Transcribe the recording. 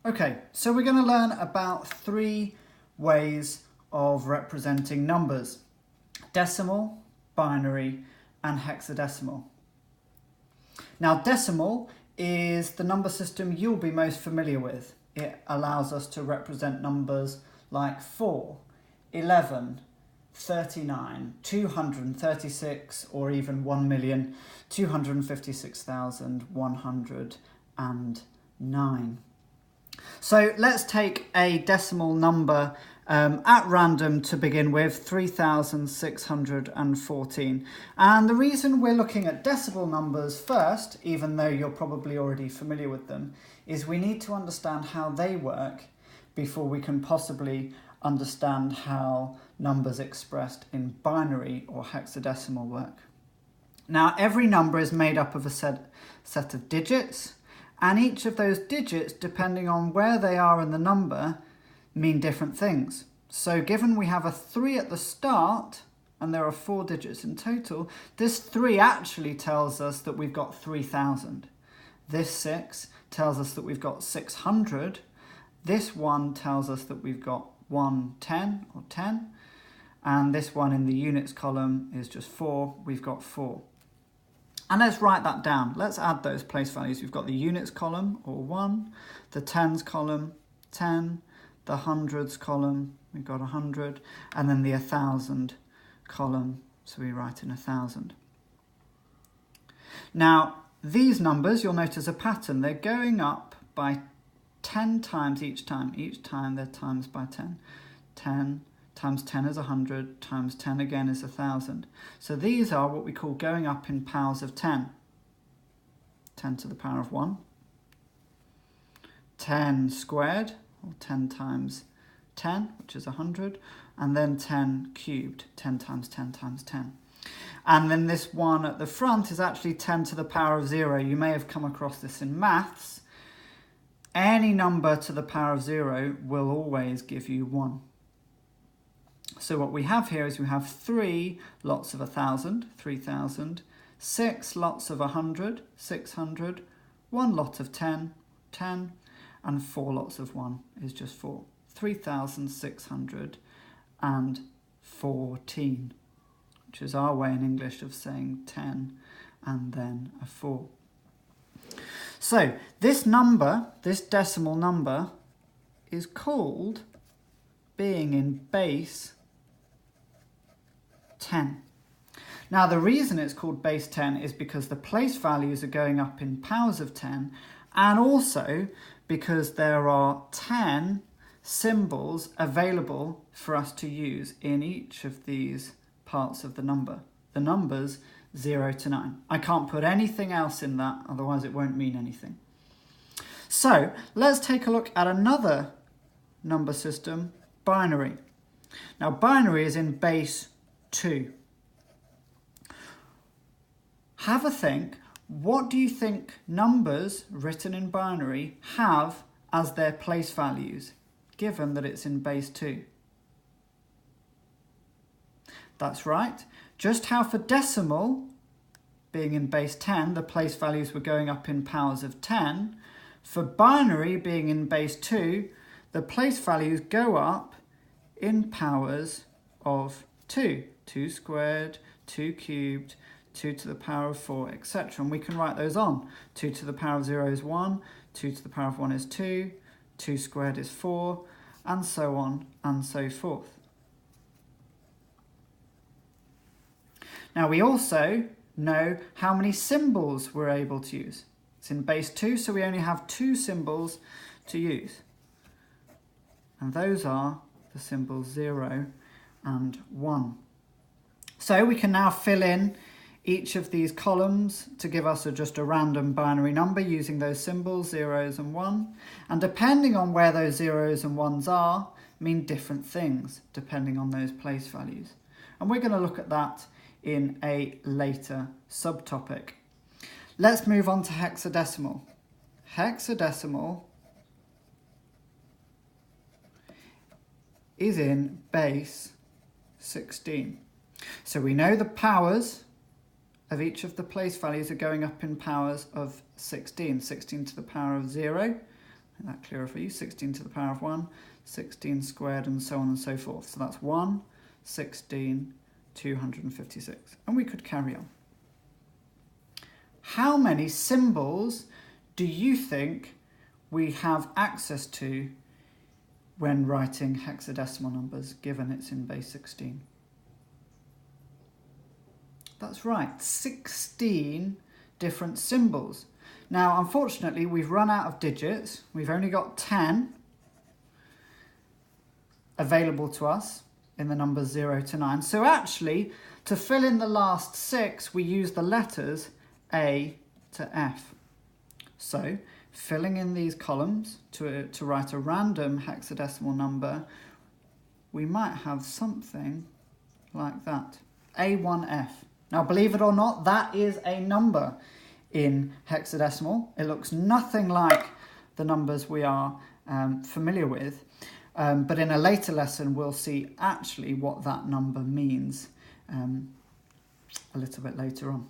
Okay, so we're going to learn about three ways of representing numbers: decimal, binary, and hexadecimal. Now, decimal is the number system you'll be most familiar with. It allows us to represent numbers like 4, 11, 39, 236, or even 1,256,109. So let's take a decimal number at random to begin with, 3,614. And the reason we're looking at decimal numbers first, even though you're probably already familiar with them, is we need to understand how they work before we can possibly understand how numbers expressed in binary or hexadecimal work. Now, every number is made up of a set of digits, and each of those digits, depending on where they are in the number, mean different things. So given we have a 3 at the start, and there are 4 digits in total, this 3 actually tells us that we've got 3,000. This 6 tells us that we've got 600. This 1 tells us that we've got 110 or 10. And this one in the units column is just 4. We've got 4. And let's write that down. Let's add those place values. We've got the units column, or 1, the tens column, 10, the hundreds column, we've got 100, and then the 1,000 column, so we write in 1,000. Now, these numbers, you'll notice a pattern. They're going up by 10 times each time. Each time they're times by 10. 10 times 10 is 100, times 10 again is 1,000. So these are what we call going up in powers of 10. 10 to the power of 1. 10 squared, or 10 times 10, which is 100. And then 10 cubed, 10 times 10 times 10. And then this one at the front is actually 10 to the power of 0. You may have come across this in maths. Any number to the power of 0 will always give you 1. So what we have here is we have 3 lots of 1,000, 3,000, 6 lots of 100, 600, 1 lot of 10, 10, and 4 lots of 1 is just 4. 3,614, which is our way in English of saying 10 and then a 4. So this number, this decimal number, is called being in base 10. Now, the reason it's called base 10 is because the place values are going up in powers of 10, and also because there are 10 symbols available for us to use in each of these parts of the number. The numbers 0 to 9. I can't put anything else in that, otherwise it won't mean anything. So let's take a look at another number system, binary. Now, binary is in base 2. Have a think. What do you think numbers written in binary have as their place values, given that it's in base 2? That's right. Just how for decimal, being in base 10, the place values were going up in powers of 10. For binary, being in base 2, the place values go up in powers of 2. 2 squared, 2 cubed, 2 to the power of 4, etc. And we can write those on. 2 to the power of 0 is 1, 2 to the power of 1 is 2, 2 squared is 4, and so on and so forth. Now, we also know how many symbols we're able to use. It's in base 2, so we only have 2 symbols to use. And those are the symbols 0 and 1. So we can now fill in each of these columns to give us just a random binary number using those symbols, 0s and 1. And depending on where those 0s and 1s are, mean different things depending on those place values. And we're going to look at that in a later subtopic. Let's move on to hexadecimal. Hexadecimal is in base 16. So we know the powers of each of the place values are going up in powers of 16. 16 to the power of 0, Make that clearer for you. 16 to the power of 1, 16 squared, and so on and so forth. So that's 1, 16, 256. And we could carry on. How many symbols do you think we have access to when writing hexadecimal numbers, given it's in base 16? That's right, 16 different symbols. Now, unfortunately, we've run out of digits. We've only got 10 available to us in the numbers 0 to 9. So actually, to fill in the last 6, we use the letters A to F. So, filling in these columns to write a random hexadecimal number, we might have something like that. A1F. Now, believe it or not, that is a number in hexadecimal. It looks nothing like the numbers we are familiar with, but in a later lesson we'll see actually what that number means a little bit later on.